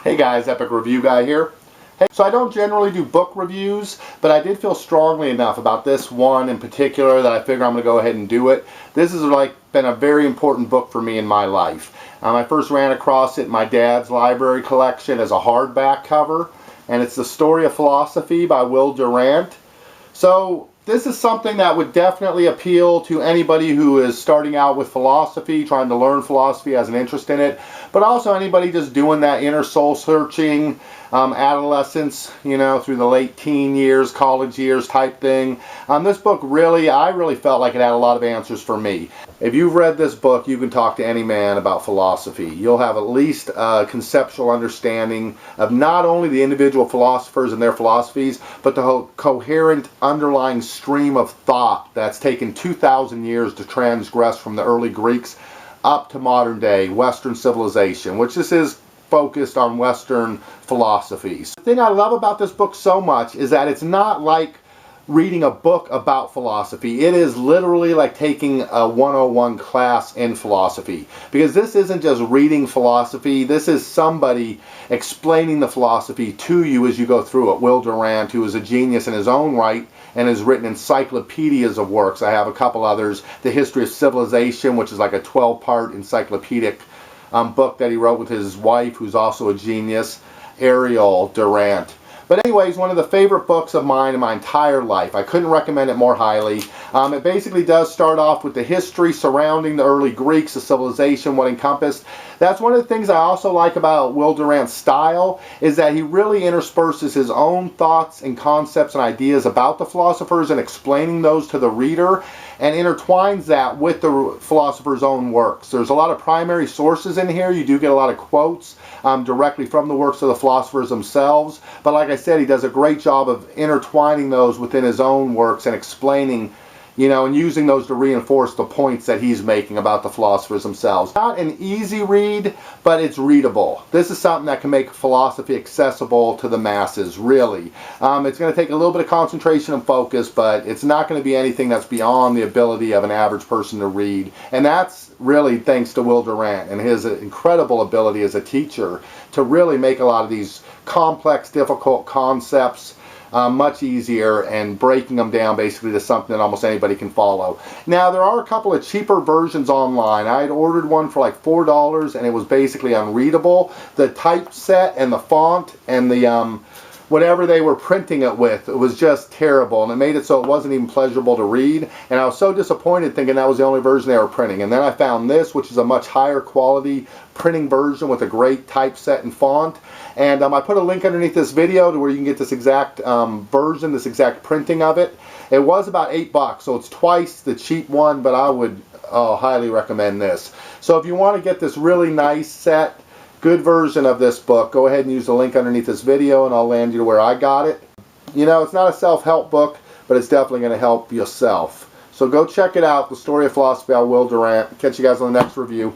Hey guys, Epic Review Guy here. Hey, so I don't generally do book reviews, but I did feel strongly enough about this one in particular that I figure I'm going to go ahead and do it. This has been a very important book for me in my life. I first ran across it in my dad's library collection as a hardback cover, and it's The Story of Philosophy by Will Durant. So this is something that would definitely appeal to anybody who is starting out with philosophy, trying to learn philosophy, has an interest in it, but also anybody just doing that inner soul searching, adolescence, through the late teen years, college years type thing. This book I really felt like it had a lot of answers for me. If you've read this book, you can talk to any man about philosophy. You'll have at least a conceptual understanding of not only the individual philosophers and their philosophies, but the whole coherent underlying stream of thought that's taken 2,000 years to transgress from the early Greeks up to modern day Western civilization, which this is focused on Western philosophies. The thing I love about this book so much is that it's not like reading a book about philosophy. It is literally like taking a 101 class in philosophy, because this isn't just reading philosophy. This is somebody explaining the philosophy to you as you go through it. Will Durant, who is a genius in his own right and has written encyclopedias of works. I have a couple others. The History of Civilization, which is like a 12-part encyclopedic book that he wrote with his wife, who's also a genius, Ariel Durant. But anyways, one of the favorite books of mine in my entire life. I couldn't recommend it more highly. It basically does start off with the history surrounding the early Greeks, the civilization, what encompassed. That's one of the things I also like about Will Durant's style, is that he really intersperses his own thoughts and concepts and ideas about the philosophers and explaining those to the reader, and intertwines that with the philosopher's own works. There's a lot of primary sources in here. You do get a lot of quotes directly from the works of the philosophers themselves. But like I said, he does a great job of intertwining those within his own works and explaining, and using those to reinforce the points that he's making about the philosophers themselves. Not an easy read, but it's readable. This is something that can make philosophy accessible to the masses, really. It's going to take a little bit of concentration and focus, but it's not going to be anything that's beyond the ability of an average person to read. And that's really thanks to Will Durant and his incredible ability as a teacher to really make a lot of these complex, difficult concepts much easier, and breaking them down basically to something that almost anybody can follow. Now, there are a couple of cheaper versions online. I had ordered one for like $4 and it was basically unreadable. The typeset and the font and the whatever they were printing it with, it was just terrible, and it made it so it wasn't even pleasurable to read, and I was so disappointed thinking that was the only version they were printing. And then I found this, which is a much higher quality printing version with a great typeset and font, and I put a link underneath this video to where you can get this exact version, this exact printing of it. It was about $8, so it's twice the cheap one, but I would highly recommend this. So if you want to get this really nice set, good version of this book, go ahead and use the link underneath this video and I'll land you to where I got it. It's not a self-help book, but it's definitely going to help yourself. So go check it out, The Story of Philosophy by Will Durant. Catch you guys on the next review.